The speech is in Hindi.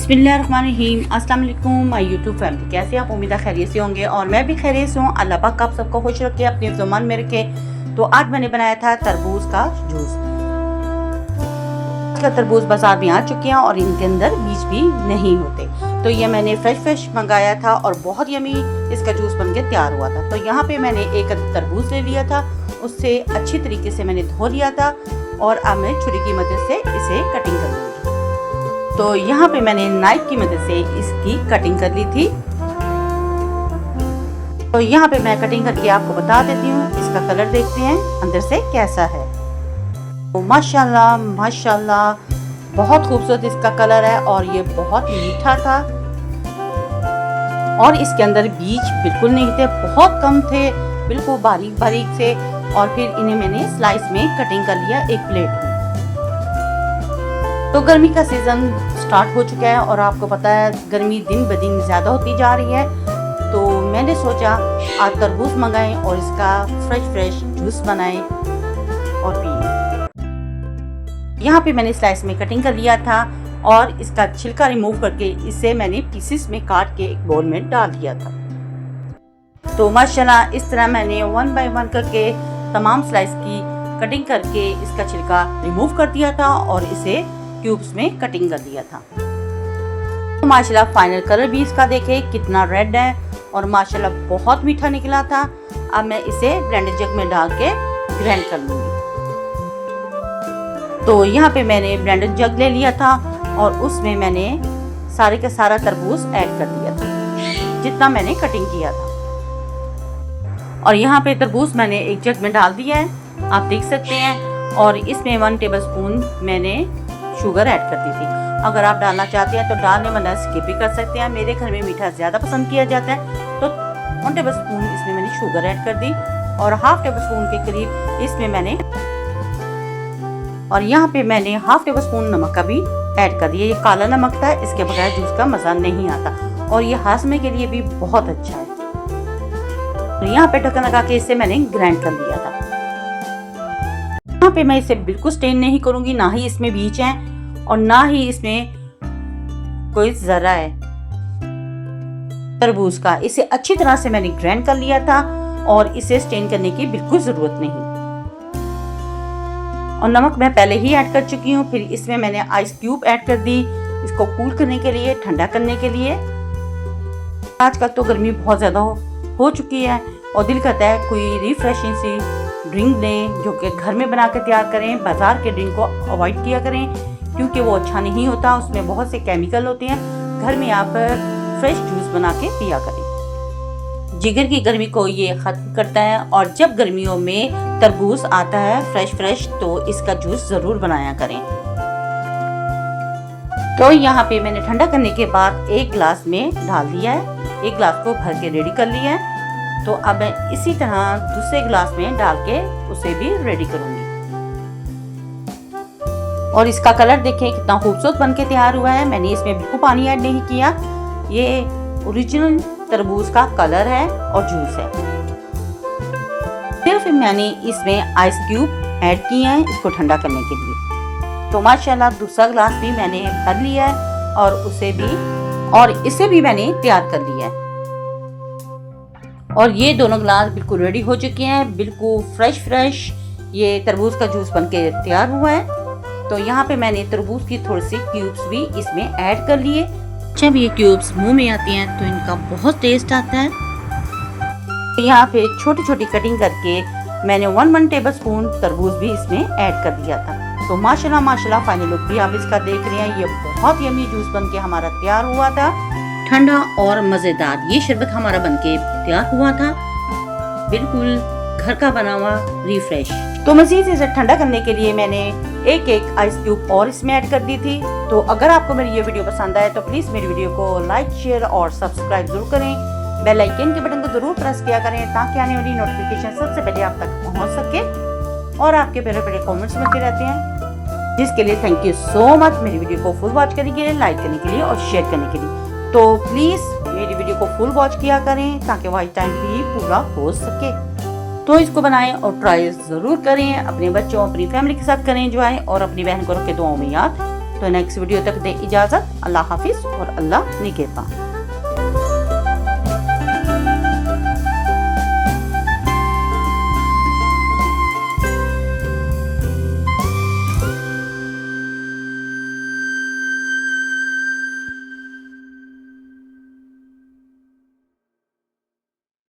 बिस्मिल्लाहिर्रहमानिर्रहीम। अस्सलाम वालेकुम माय यूट्यूब फैमिली, कैसे आप? उम्मीद है खैरियत से होंगे और मैं भी खैरियत से हूँ। अल्लाह पाक आप सबको खुश रखे, अपने ज़ुबान में रखे। तो आज मैंने बनाया था तरबूज का जूस। इसका तरबूज बाजार में आ चुके हैं और इनके अंदर बीज भी नहीं होते। तो ये मैंने फ्रेश मंगाया था और बहुत यमी इसका जूस बन के तैयार हुआ था। तो यहाँ पे मैंने एक तरबूज ले लिया था, उससे अच्छी तरीके से मैंने धो लिया था और अब मैं छुरी की मदद से इसे कटिंग कर लूँगी। तो यहाँ पे मैंने नाइफ की मदद से इसकी कटिंग कर ली थी। तो यहाँ पे मैं कटिंग करके आपको बता देती हूँ। इसका कलर देखते हैं अंदर से कैसा है। तो माशाल्लाह माशाल्लाह बहुत खूबसूरत इसका कलर है और ये बहुत मीठा था और इसके अंदर बीज बिल्कुल नहीं थे, बहुत कम थे, बिल्कुल बारीक बारीक से। और फिर इन्हें मैंने स्लाइस में कटिंग कर लिया एक प्लेट में। तो गर्मी का सीज़न स्टार्ट हो चुका है और आपको पता है गर्मी दिन ब दिन ज़्यादा होती जा रही है। तो मैंने सोचा आज तरबूज मंगाएं और इसका फ्रेश जूस बनाएं और पिए। यहाँ पे मैंने स्लाइस में कटिंग कर लिया था और इसका छिलका रिमूव करके इसे मैंने पीसेस में काट के एक बाउल में डाल दिया था। तो माशाल्लाह इस तरह मैंने 1 बाय 1 करके तमाम स्लाइस की कटिंग करके इसका छिलका रिमूव कर दिया था और इसे क्यूब्स में कटिंग कर दिया था। तो माशाल्लाह फाइनल कलर भी इसका देखे कितना रेड है और माशाल्लाह बहुत मीठा निकला था। अब मैं इसे ब्लेंडर जग में डाल के ग्राइंड कर लूंगी। तो यहाँ पे मैंने ब्लेंडर जग ले लिया था और उसमें मैंने सारे का सारा तरबूज ऐड कर दिया था जितना मैंने कटिंग किया था। और यहाँ पे तरबूज मैंने एक जग में डाल दिया है, आप देख सकते हैं। और इसमें 1 टेबलस्पून मैंने शुगर ऐड कर दी थी। अगर आप डालना चाहते हैं तो डालने वरना स्किप भी कर सकते हैं। मेरे घर में मीठा ज़्यादा पसंद किया जाता है तो 1 टेबलस्पून इसमें मैंने शुगर ऐड कर दी और हाफ टेबलस्पून के करीब इसमें मैंने और यहाँ पे मैंने हाफ टेबलस्पून नमक का भी ऐड कर दिया। ये काला नमक था, इसके बगैर जूस का मज़ा नहीं आता और ये हाजमे के लिए भी बहुत अच्छा है। तो यहाँ पे ढक्कन लगा के इसे मैंने ग्राइंड कर लिया था। यहाँ पे मैं इसे बिल्कुल स्टेन नहीं करूंगी, ना ही इसमें बीज हैं और ना ही इसमें कोई जरा है तरबूज का। इसे अच्छी तरह से मैंने ग्राइंड कर लिया था और इसे स्टेन करने की बिल्कुल जरूरत नहीं। और नमक मैं पहले ही ऐड कर चुकी हूँ। फिर इसमें मैंने आइस क्यूब ऐड कर दी इसको कूल करने के लिए, ठंडा करने के लिए। आजकल तो गर्मी बहुत ज्यादा हो चुकी है और दिल करता है कोई रिफ्रेशिंग सी ड्रिंक लें जो कि घर में बना के तैयार करें। बाजार के ड्रिंक को अवॉइड किया करें क्योंकि वो अच्छा नहीं होता, उसमें बहुत से केमिकल होते हैं। घर में आप फ्रेश जूस बना के पिया करें। जिगर की गर्मी को ये खत्म करता है और जब गर्मियों में तरबूज आता है फ्रेश तो इसका जूस जरूर बनाया करें। तो यहाँ पे मैंने ठंडा करने के बाद 1 गिलास में डाल दिया है, 1 गिलास को भर के रेडी कर लिया है। तो अब मैं इसी तरह दूसरे गिलास में डाल के उसे भी रेडी करूंगी। और इसका कलर देखें कितना खूबसूरत बन के तैयार हुआ है। मैंने इसमें बिल्कुल पानी ऐड नहीं किया, ये ओरिजिनल तरबूज का कलर है और जूस है। सिर्फ मैंने इसमें आइस क्यूब ऐड किए हैं इसको ठंडा करने के लिए। तो माशाल्लाह दूसरा गिलास भी मैंने भर लिया है और इसे भी मैंने तैयार कर लिया है। और ये दोनों गिलास बिल्कुल रेडी हो चुके हैं, बिल्कुल फ्रेश ये तरबूज का जूस बनके तैयार हुआ है। तो यहाँ पे मैंने तरबूज की थोड़ी सी क्यूब्स भी इसमें ऐड कर लिए। जब ये क्यूब्स मुंह में आती हैं तो इनका बहुत टेस्ट आता है। तो यहाँ पे छोटी छोटी कटिंग करके मैंने 1 टेबलस्पून तरबूज भी इसमें ऐड कर दिया था। तो माशाल्लाह फाइनल लुक भी आप इसका देख रहे हैं। ये बहुत यमी जूस बन के हमारा तैयार हुआ था, ठंडा और मजेदार। ये शरबत हमारा बनके तैयार हुआ था, बिल्कुल घर का बना हुआ रिफ्रेश। तो मजीद इसे ठंडा करने के लिए मैंने एक आइस क्यूब और इसमें ऐड कर दी थी। तो अगर आपको मेरी ये वीडियो पसंद आए तो प्लीज मेरी वीडियो को लाइक, शेयर और सब्सक्राइब जरूर करें। बेल आइकन के बटन को जरूर प्रेस किया करें ताकि आने वाली नोटिफिकेशन सबसे पहले आप तक पहुंच सके। और आपके प्यारे कमेंट्स मिलते रहते हैं जिसके लिए थैंक यू सो मच। मेरी वीडियो को फुल वॉच करने के लिए, लाइक करने के लिए और शेयर करने के लिए। तो प्लीज मेरी वीडियो को फुल वॉच किया करें ताकि वॉच टाइम भी पूरा हो सके। तो इसको बनाएं और ट्राई जरूर करें। अपने बच्चों अपनी फैमिली के साथ करें एंजॉय और अपनी बहन को रखें दुआओं में याद। तो नेक्स्ट वीडियो तक दे इजाज़त। अल्लाह हाफिज़ और अल्लाह निगहबान।